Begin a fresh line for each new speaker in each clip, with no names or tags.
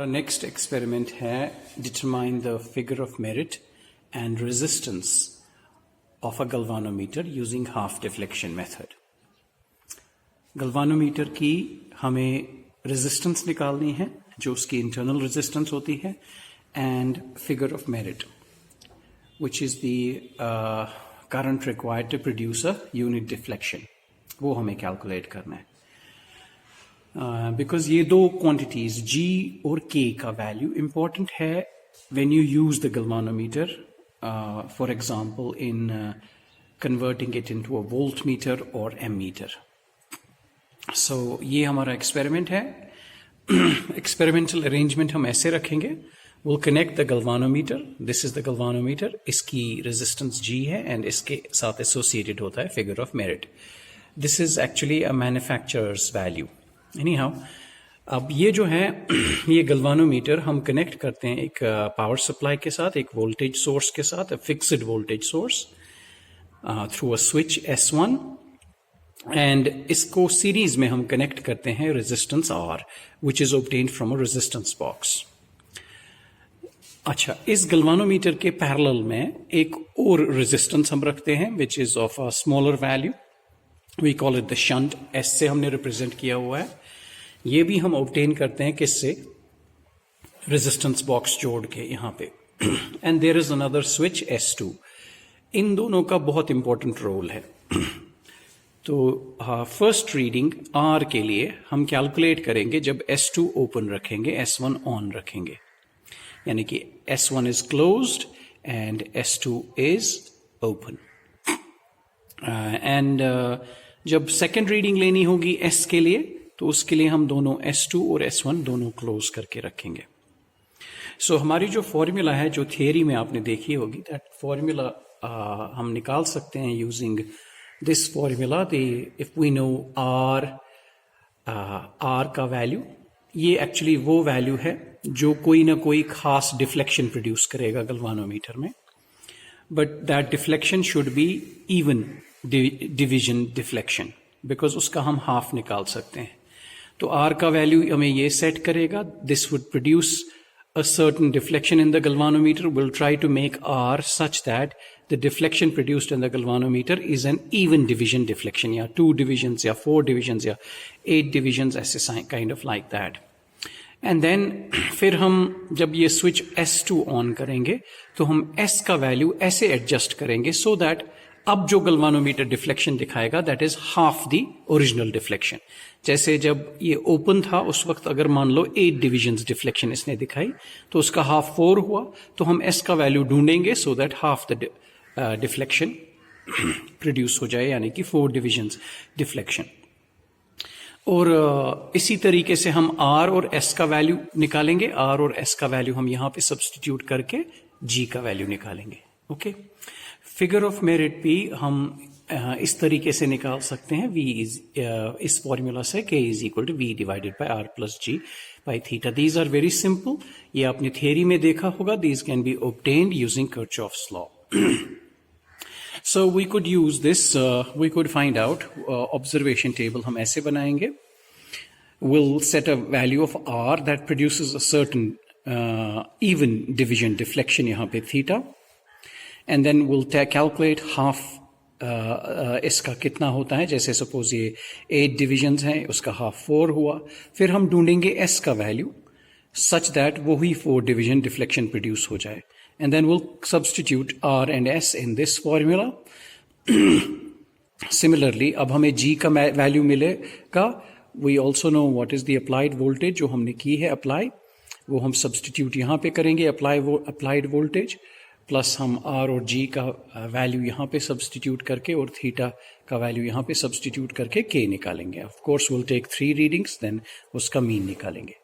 Our next experiment है determine the figure of merit and resistance of a galvanometer using half deflection method. galvanometer की हमें resistance निकालनी है जो उसकी internal resistance होती है and figure of merit which is the current required to produce a unit deflection. वो हमें calculate करना है. Because ये दो quantities G और K का value important है when you use the galvanometer, for example in converting it into a voltmeter or ammeter. So ये हमारा experiment है. Experimental arrangement हम ऐसे रखेंगे. We'll connect the galvanometer. This is the galvanometer. इसकी resistance G है and इसके साथ associated होता है figure of merit. This is actually a manufacturer's value. Anyhow, अब ये जो है ये गल्वानोमीटर हम कनेक्ट करते हैं एक पावर सप्लाई के साथ, एक वोल्टेज सोर्स के साथ, fixed voltage source through a switch S1 and इसको सीरीज में हम कनेक्ट करते हैं resistance R which is obtained from a resistance box. अच्छा, इस गल्वानोमीटर के पैरेलल में एक और रेजिस्टेंस हम रखते हैं which is of a smaller value. We call it the shunt. S से हमने रिप्रेजेंट किया हुआ है. ये भी हम ऑब्टेन करते हैं किससे? रेजिस्टेंस बॉक्स जोड़ के यहां पे. And there is another switch S2. इन दोनों का बहुत इंपॉर्टेंट रोल है. तो फर्स्ट रीडिंग R के लिए हम कैलकुलेट करेंगे जब S2 ओपन रखेंगे, S1 ऑन रखेंगे. यानी कि S1 is closed end S2 is open. And जब सेकेंड रीडिंग लेनी होगी S के लिए तो उसके लिए हम दोनों S2 और S1 दोनों क्लोज करके रखेंगे. सो हमारी जो फॉर्मूला है जो थियरी में आपने देखी होगी, दैट फॉर्मूला हम निकाल सकते हैं using this formula. If we know R का वैल्यू, ये एक्चुअली वो वैल्यू है जो कोई ना कोई खास डिफ्लेक्शन प्रोड्यूस करेगा गल्वानोमीटर में. But that deflection should be even division deflection because उसका हम हाफ निकाल सकते हैं. तो R का वैल्यू हमें ये सेट करेगा. This would produce a certain deflection in the galvanometer. Will try to make R such that the deflection produced in the galvanometer is an even division deflection, या 2 divisions या 4 divisions या 8 divisions, ऐसे kind of like that. And then फिर हम जब ये switch S2 on करेंगे तो हम S का वैल्यू ऐसे एडजस्ट करेंगे सो दैट अब जो गल्वानोमीटर डिफ्लेक्शन दिखाएगा that is half the original deflection. जैसे जब ये ओपन था उस वक्त अगर मान लो 8 डिविजन्स डिफ्लेक्शन इसने दिखाई तो उसका हाफ 4 हुआ, तो हम S का वैल्यू ढूंढेंगे so that half the deflection produce हो जाए, यानी कि 4 डिविजन्स डिफ्लेक्शन. और इसी तरीके से हम R और S का वैल्यू निकालेंगे. R और S का वैल्यू हम यहां पे सब्स्टिट्यूट करके G का वैल्यू निकालेंगे. ओके, फिगर ऑफ मेरिट भी हम इस तरीके से निकाल सकते हैं. V इज इस फॉर्मूला से K is equal to V divided by R plus G by theta. These are very simple. ये आपने थियरी में देखा होगा. These can be obtained using Kirchhoff's law. So we could use this, we could find out observation table. हम ऐसे बनाएंगे. We'll set a value of R that produces a certain even division deflection यहाँ पे theta, and then we'll calculate half इसका कितना होता है. जैसे suppose ये 8 divisions हैं, उसका half 4 हुआ. फिर हम ढूंढेंगे S का वैल्यू such that वही 4 division deflection produce हो जाए. And then we'll substitute R and S in this formula. Similarly, अब हमें G का वैल्यू मिलेगा. We also know what is the applied voltage जो हमने की है apply. वो हम substitute यहाँ पे करेंगे applied voltage. प्लस हम R और G का वैल्यू यहाँ पे substitute करके और थीटा का वैल्यू यहाँ पे substitute करके K निकालेंगे. Of course, we'll take 3 readings, then उसका mean निकालेंगे.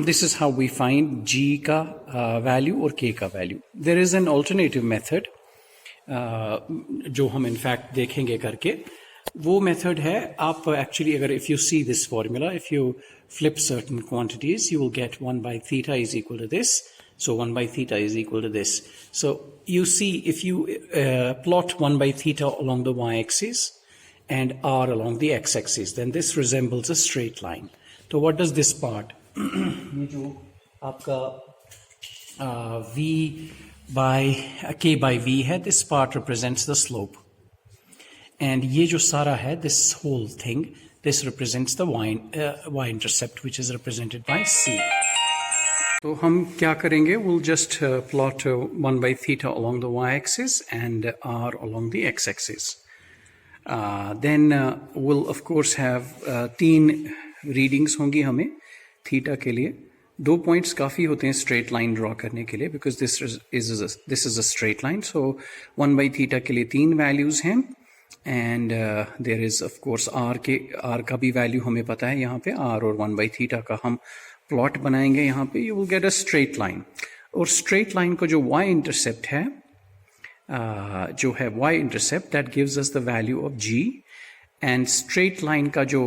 This is how we find G का value और K का value. There is an alternative method जो हम in fact देखेंगे करके. वो method है, आप actually अगर if you see this formula, if you flip certain quantities, you will get 1 by theta is equal to this. So 1 by theta is equal to this. So you see if you plot 1 by theta along the y-axis and R along the x-axis, then this resembles a straight line. So what does this part ये जो आपका v by k by v है, this part represents the slope, and ये जो सारा है, this whole thing, this represents the y-intercept, which is represented by c. तो हम क्या करेंगे, we'll just plot 1 by theta along the y-axis and r along the x-axis. Then we'll of course have 3 readings होंगी हमें theta के लिए. 2 points काफ़ी होते हैं स्ट्रेट लाइन ड्रॉ करने के लिए, because this is a straight line. So 1 by theta के लिए 3 वैल्यूज़ हैं, and there is of course R का भी वैल्यू हमें पता है यहाँ पे, आर और 1 बाई थीटा का हम प्लॉट बनाएंगे यहाँ पे. You will get a straight line, और स्ट्रेट लाइन को जो वाई इंटरसेप्ट है, जो है y intercept, that gives us the value of G, and straight line का जो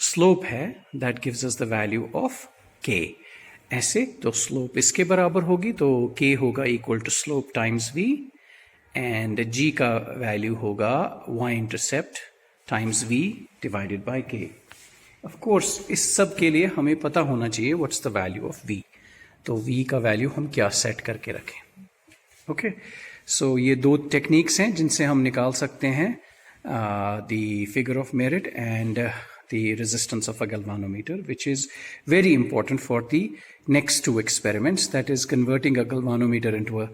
स्लोप है that gives us the value of K. ऐसे तो स्लोप इसके बराबर होगी, तो के होगा equal to slope times V, and G का वैल्यू होगा Y intercept times V divided by K. Of course इस सब के लिए हमें पता होना चाहिए what's the value of V. तो वी का वैल्यू हम क्या सेट करके रखें. ओके, सो ये 2 टेक्निक्स हैं जिनसे हम निकाल सकते हैं the figure of merit and the resistance of a galvanometer, which is very important for the next 2 experiments, that is converting a galvanometer into a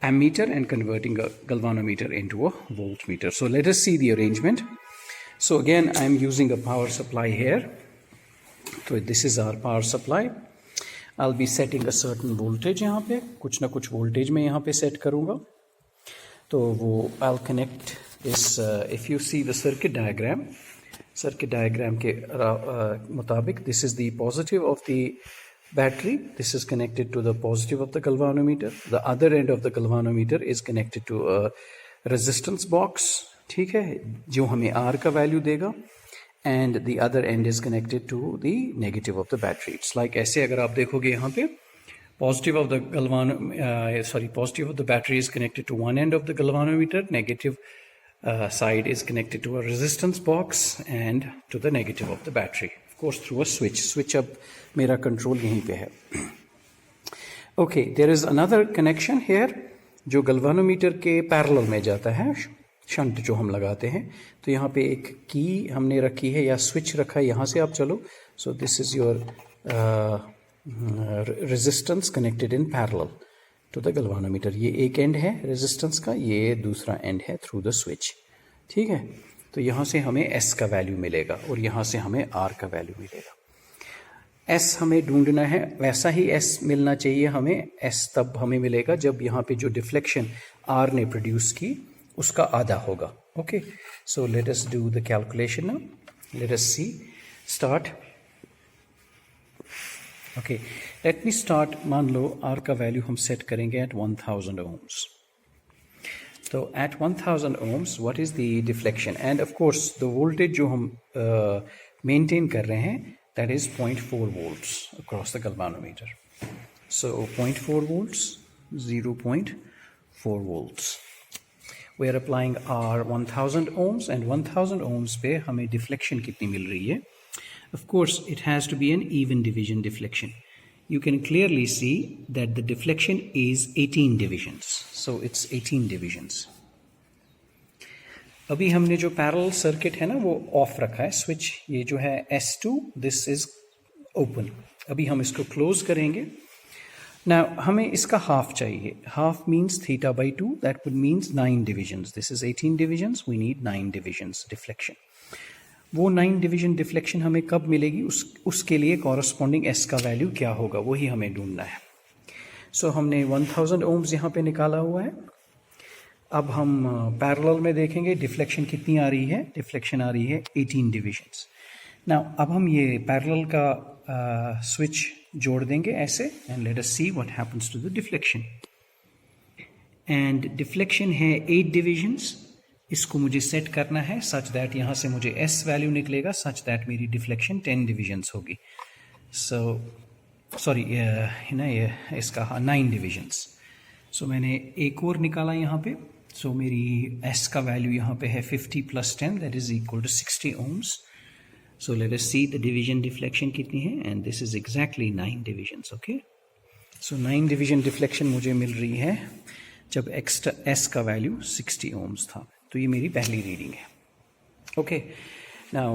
ammeter and converting a galvanometer into a voltmeter. So let us see the arrangement. So again, I am using a power supply here. So this is our power supply. I'll be setting a certain voltage यहाँ पे, कुछ ना कुछ voltage मैं यहाँ पे set करूँगा. तो वो I'll connect this, if you see the circuit diagram के मुताबिक, this is the positive of the battery, this is connected to the positive of the galvanometer, the other end of the galvanometer is connected to a resistance box, ठीक है, जो हमें R का value देगा, and the other end is connected to the negative of the battery. It's like ऐसे अगर आप देखोगे यहाँ पे, positive of the battery is connected to one end of the galvanometer, negative side is connected to a resistance box and to the negative of the battery, of course through a switch. अब मेरा control यहीं पे है. Okay, there is another connection here जो galvanometer के parallel में जाता है, शंट जो हम लगाते हैं. तो यहाँ पे एक की हमने रखी है या स्विच रखा है, यहाँ से आप चलो. So this is your resistance connected in parallel to the galvanometer. ये एक एंड है रेजिस्टेंस का, ये दूसरा एंड है थ्रू द स्विच. ठीक है, तो यहाँ से हमें S का वैल्यू मिलेगा और यहाँ से हमें R का वैल्यू मिलेगा. S हमें ढूंढना है, वैसा ही S मिलना चाहिए हमें. S तब हमें मिलेगा जब यहाँ पे जो डिफ्लेक्शन R ने प्रोड्यूस की उसका आधा होगा. Okay, so let us do the calculation now. Let us see, start. Okay, let me start. मान लो R का वैल्यू हम सेट करेंगे एट 1000 ohms. तो at 1000 ohms what is the deflection, and of course the voltage जो हम maintain कर रहे हैं that is 0.4 volts across the galvanometer. सो 0.4 volts, 0.4 volts. We are applying R 1000 ohms, and 1000 ohms पे हमें डिफ्लेक्शन कितनी मिल रही है. Of course, it has to be an even division deflection. You can clearly see that the deflection is 18 divisions. So it's 18 divisions. अभी हमने जो parallel circuit है ना वो ऑफ रखा है स्विच. ये जो है S2, this is open. अभी हम इसको क्लोज करेंगे. Now हमें इसका हाफ चाहिए. Half means theta by 2. That would means 9 divisions. This is 18 divisions. We need 9 divisions deflection. वो 9 डिवीजन डिफ्लेक्शन हमें कब मिलेगी, उसके लिए कॉरस्पॉन्डिंग S का वैल्यू क्या होगा वही हमें ढूंढना है. सो हमने 1000 ohms यहाँ पे निकाला हुआ है. अब हम पैरेलल में देखेंगे डिफ्लेक्शन कितनी आ रही है. डिफ्लेक्शन आ रही है 18 डिविजन्स. नाउ अब हम ये पैरेलल का स्विच जोड़ देंगे ऐसे, and let us see what happens to the deflection. And deflection है 8 डिविजन्स. इसको मुझे सेट करना है सच दैट यहाँ से मुझे S वैल्यू निकलेगा, सच दैट मेरी डिफ्लेक्शन 10 डिविजन्स होगी. सो सॉरी ना, ये इसका 9 डिविजन्स. सो मैंने एक और निकाला यहाँ पे. सो मेरी S का वैल्यू यहाँ पे है 50 + 10 that is equal to 60 ohms. So let us see the division deflection कितनी है, and this is exactly 9 divisions. Okay, so 9 division deflection मुझे मिल रही है जब एक्स्ट्रा S का वैल्यू 60 ohms था. तो ये मेरी पहली रीडिंग है. Okay, now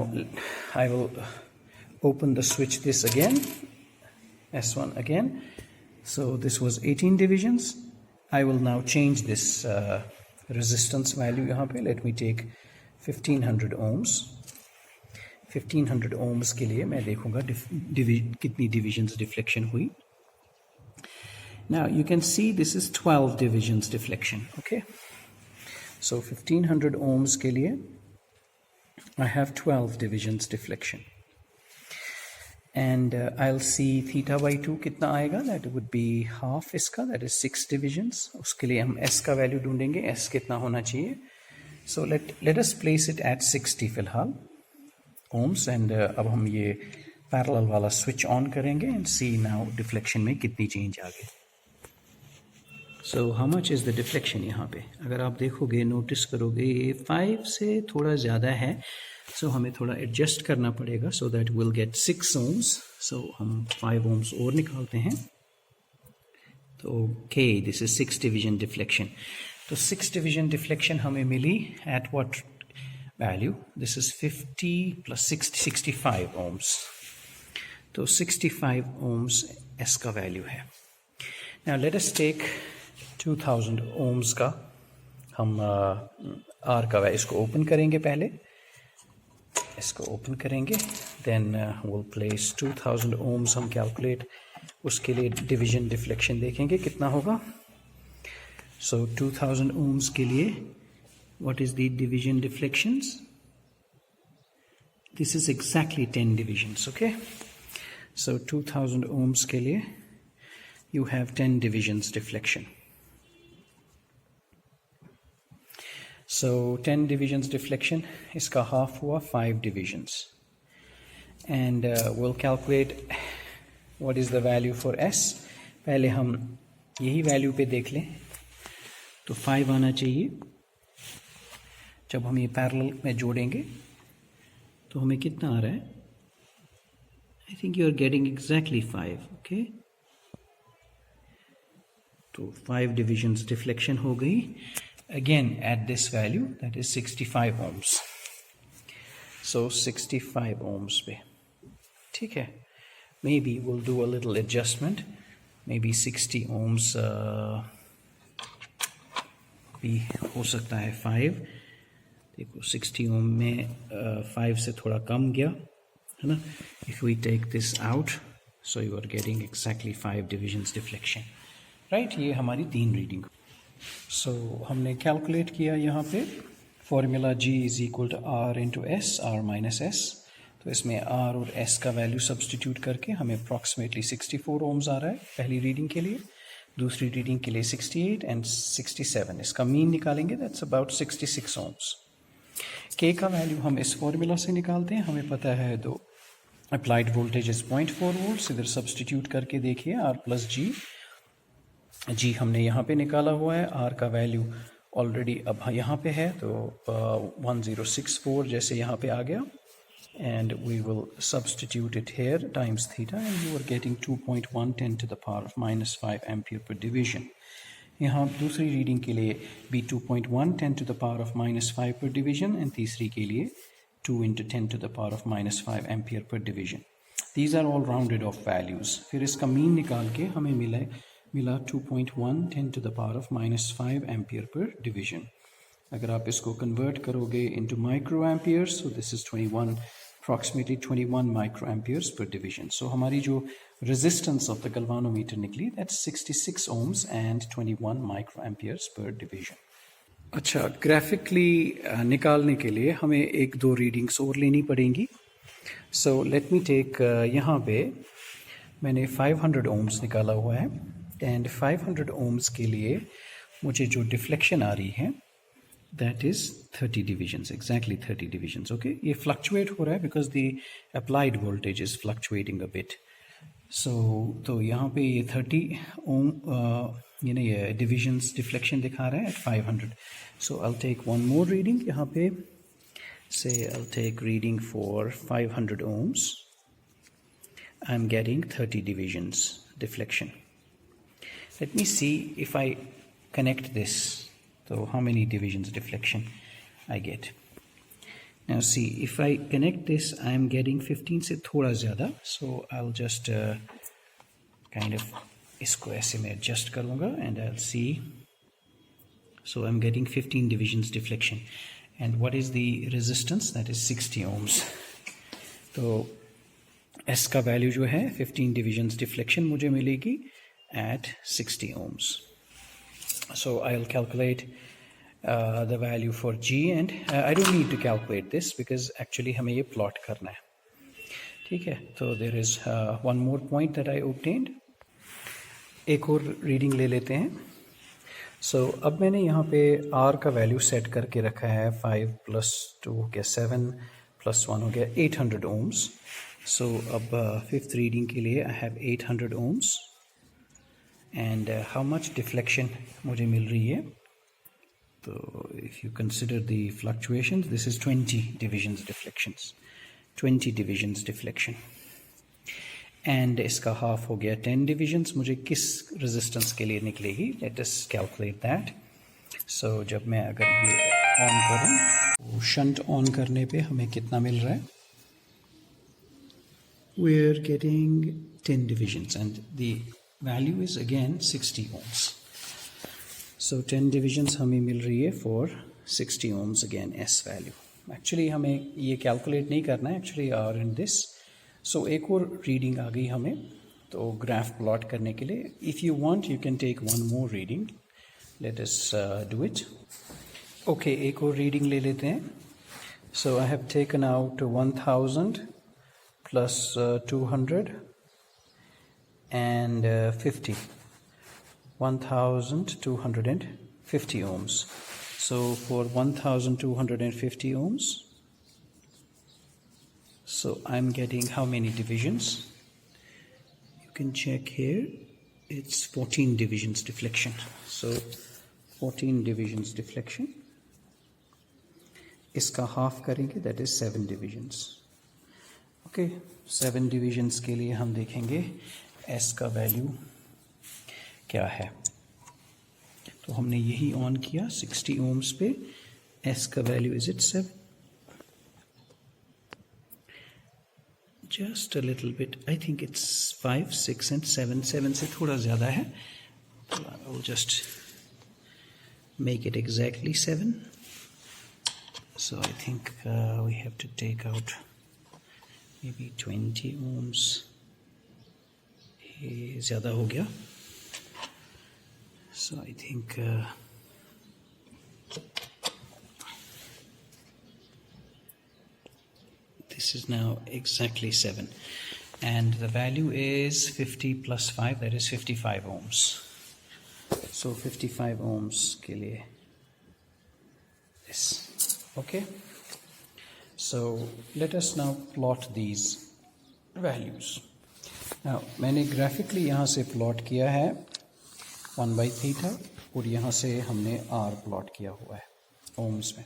I will open the switch this again, S1 again. So this was 18 divisions. I will now change this resistance value यहाँ पे. Let me take 1500 ohms. 1500 ohms के लिए मैं देखूंगा कितनी divisions deflection हुई. Now you can see this is 12 divisions deflection. Okay, so 1500 ohms के लिए I have 12 divisions deflection. And I'll see theta by 2 कितना आएगा. That would be half इसका, that is 6 divisions. उसके लिए हम S का वैल्यू ढूंढेंगे. S कितना होना चाहिए. So let us place it at 60 फिलहाल ohms. And अब हम ये parallel वाला switch on करेंगे and see now deflection में कितनी change आ गई. So how much is the deflection यहाँ पे. अगर आप देखोगे notice करोगे ये 5 से थोड़ा ज़्यादा है. So हमें थोड़ा adjust करना पड़ेगा so that we'll get 6 ohms. So हम 5 ohms और निकालते हैं. तो okay, this is 6 division deflection. तो 6 division deflection हमें मिली at what value? This is 50 plus 60, 65 ohms. तो 65 ohms S का value है. Now let us take 2000 ohms का हम R का वैल्यू इसको ओपन करेंगे. पहले इसको ओपन करेंगे, देन we'll place 2000 ohms हम कैलकुलेट, उसके लिए डिवीजन डिफ्लेक्शन देखेंगे कितना होगा. So 2000 ohms के लिए what is the division deflections? This is exactly 10 divisions. Okay, so 2000 ohms के लिए you have 10 divisions deflection. So 10 divisions deflection, इसका half हुआ 5 divisions. And we'll calculate what is the value for S. पहले हम यही value पे देख लें. तो 5 आना चाहिए. जब हम ये पैरेलल में जोड़ेंगे तो हमें कितना आ रहा है. I think you are getting exactly 5. Okay, तो 5 divisions deflection हो गई. Again at this value, that is 65 ohms. So 65 ohms पे ठीक है. Maybe we'll do a little adjustment. Maybe 60 ohms भी हो सकता है. 5 देखो 60 ohm में 5 से थोड़ा कम गया है ना. If we take this out, so you are getting exactly 5 divisions deflection. Right, ये हमारी 3 रीडिंग. So हमने कैलकुलेट किया यहाँ पे formula G is equal to R into S, R minus S. तो इसमें R और S का वैल्यू सब्सटीट्यूट करके हमें अप्रॉक्सीमेटली 64 ohms आ रहा है पहली रीडिंग के लिए. दूसरी रीडिंग के लिए 68 एंड 67. इसका मीन निकालेंगे, दैट्स अबाउट 66 ohms. K का वैल्यू हम इस फॉर्मूला से निकालते हैं. हमें पता है दो अप्लाइड वोल्टेज इज 0.4 volts. इधर सब्सटीट्यूट करके देखिए R प्लस G हमने यहाँ पे निकाला हुआ है. R का वैल्यू ऑलरेडी अब यहाँ पे है तो 1064 जैसे यहाँ पे आ गया. And we will substitute it here times theta and you are getting 2.110 to the power of -5 ampere per division. यहाँ दूसरी रीडिंग के लिए भी 2.110 टू द पावर ऑफ -5 पर डिवीजन एंड तीसरी के लिए 2 into 10 to the power of -5 ampere per division. These are all rounded off values. फिर इसका मीन निकाल के हमें मिला 2.110 to the power of -5 ampere per division. अगर आप इसको कन्वर्ट करोगे into micro amperes, so this is 21, approximately 21 micro amperes पर डिवीजन. सो हमारी जो रेजिस्टेंस ऑफ द गल्वानोमीटर निकली, that's 66 ohms and 21 micro amperes पर डिवीजन. अच्छा, ग्राफिकली निकालने के लिए हमें 1-2 रीडिंग्स और लेनी पड़ेंगी. सो लेट मी टेक, यहाँ पे मैंने 500 ohms निकाला हुआ है. एंड 500 ohms के लिए मुझे जो डिफ्लेक्शन आ रही है that is 30 divisions, exactly 30 divisions. Okay, ये फ्लक्चुएट हो रहा है because the applied voltage is fluctuating a bit. So तो यहाँ पे ये 30 ohm ये डिविजन्स डिफ्लेक्शन दिखा रहा है at 500. So I will take one more reading. यहाँ पे say I'll take reading for 500 ohms. I'm getting 30 divisions deflection. Let me see if I connect this. So how many divisions deflection I get? Now see, if I connect this, I'm getting 15 से थोड़ा ज़्यादा. So I'll just kind of इसको ऐसे में adjust करूँगा and I'll see. So I'm getting 15 divisions deflection. And what is the resistance? That is 60 ohms. तो S का value जो है 15 divisions deflection मुझे मिलेगी at 60 ohms. So I'll calculate the value for G, and I don't need to calculate this because actually हमें ये plot करना है. ठीक है, तो there is one more point that I obtained. एक और reading ले लेते हैं. So अब मैंने यहाँ पे R का value set करके रखा है 5 plus 2 हो गया 7 plus 1 हो गया 800 ohms. So अब fifth reading के लिए I have 800 ohms. And how much deflection मुझे मिल रही है? So if you consider the fluctuations, this is 20 divisions deflections. 20 divisions deflection. And इसका half हो गया 10 divisions. मुझे किस resistance के लिए निकलेगी? Let us calculate that. So जब मैं अगर ये on करूँ, तो shunt on करने पे हमें कितना मिल रहा है? We are getting 10 divisions and the value is again 60 ohms. So 10 divisions हमें मिल रही है for 60 ohms again S value. Actually हमें ये calculate नहीं करना है, actually are in this. So एक और reading आ गई हमें, तो graph plot करने के लिए. If you want, you can take one more reading. Let us do it. Okay, एक और reading ले लेते हैं. So I have taken out 1000 plus 200 and 50. 1250 ohms. So for 1250 ohms, so I'm getting how many divisions? You can check here. It's 14 divisions deflection. So 14 divisions deflection. इसका half करेंगे, that is 7 divisions. Okay, 7 divisions के लिए हम देखेंगे S का value क्या है. तो हमने यही ऑन किया 60 ohms पे. S का value is it 7. Just a little bit, I think it's 5, 6 and 7. 7 से थोड़ा ज़्यादा है. I will just make it exactly 7. So I think we have to take out maybe 20 ohms. ये ज़्यादा हो गया. So I think this is now exactly 7, and the value is 50 plus 5, that is 55 ohms. So 55 ohms के लिए this. Okay. So let us now plot these values. Now मैंने graphically यहाँ से plot किया है 1/θ, और यहाँ से हमने R प्लॉट किया हुआ है ohms में.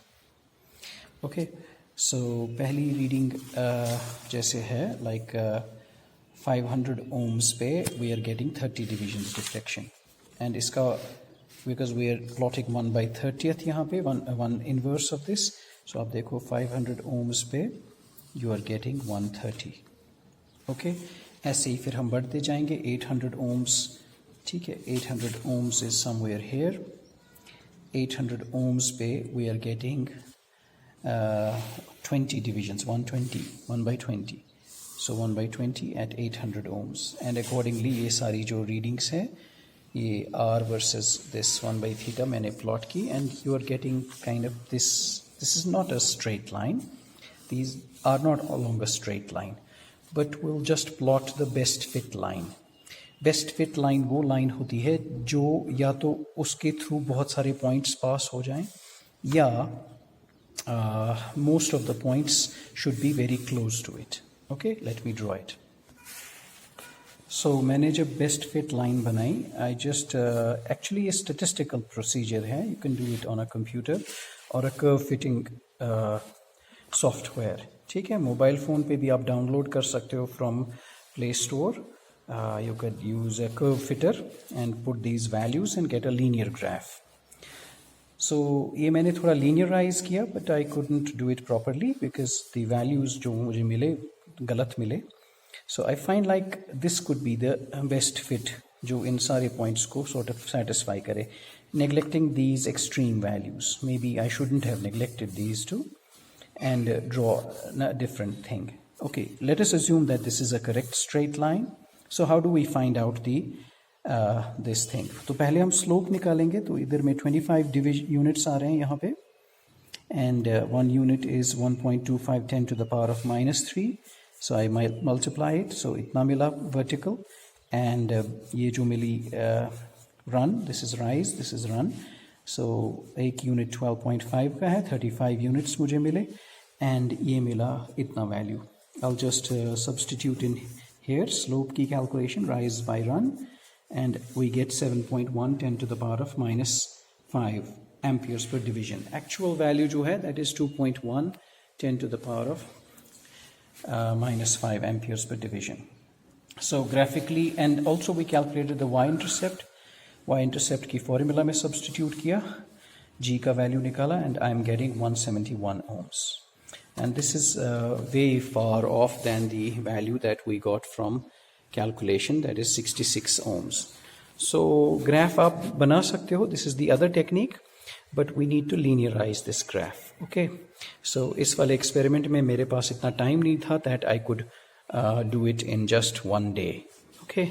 ओके, सो पहली रीडिंग जैसे है लाइक 500 ohms पे we are getting 30 divisions deflection. And इसका because we are plotting 1/30th यहाँ पे, one inverse of this. So आप देखो 500 ohms पे यू आर गेटिंग 130. ओके, ऐसे ही फिर हम बढ़ते जाएंगे 800 ohms. ठीक है, 800 ohms is somewhere here. 800 ohms पे we are getting 20 divisions, 120, 1/20. So 1/20 at 800 ohms. And accordingly ये सारी जो readings है, ये R versus this 1/θ मैंने plot की, and you are getting kind of this. This is not a straight line. These are not along a straight line, but we'll just plot the best fit line. Best fit line वो line होती है जो या तो उसके through बहुत सारे points पास हो जाएं, या most of the points should be very close to it. Okay, let me draw it. So मैंने जब बेस्ट फिट लाइन बनाई, आई जस्ट एक्चुअली ये स्टेटिस्टिकल प्रोसीजर है. You can do it on a computer और a curve fitting software, ठीक है। Mobile phone पे भी आप डाउनलोड कर सकते हो from play store. You could use a curve fitter and put these values and get a linear graph. So ये मैंने थोड़ा linearize किया, but I couldn't do it properly because the values जो मुझे मिले गलत मिले. So I find like this could be the best fit जो इन सारे points को sort of satisfy करे. Neglecting these extreme values, maybe I shouldn't have neglected these two and draw a different thing. Okay, let us assume that this is a correct straight line. So how do we find out the this thing? तो पहले हम slope निकालेंगे. तो इधर में 25 units आ रहे हैं यहाँ पे, and 1 unit is 1.25 10 to the power of -3. So I might multiply it. So इतना मिला vertical, and ये जो मिली run, this is rise, this is run. So एक unit 12.5 का है, 35 units मुझे मिले, and ये मिला इतना value. I'll just substitute in here slope की calculation, rise by run, and we get 7.1 10 to the power of -5 amperes per division. Actual value जो है that is 2.1 10 to the power of -5 amperes per division. So graphically, and also we calculated the y-intercept. Y-intercept की formula में substitute किया, G का value निकाला, and I'm getting 171 ohms. And this is way far off than the value that we got from calculation, that is 66 ohms. So graph आप बना सकते हो. This is the other technique, but we need to linearize this graph. Okay. So इस वाले experiment में मेरे पास इतना time नहीं था that I could do it in just one day. Okay.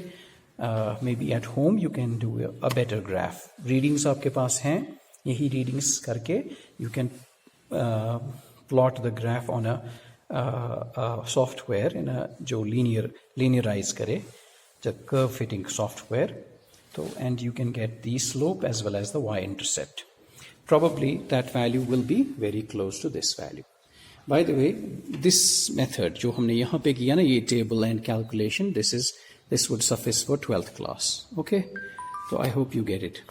Maybe at home you can do a better graph. Readings आपके पास हैं, यही readings करके you can plot the graph on a software in a जो linearize करे, the curve fitting software. So and you can get the slope as well as the y-intercept. Probably that value will be very close to this value. By the way, this method जो हमने यहाँ पे किया ना, ये table and calculation, this would suffice for 12th class. Okay, so I hope you get it.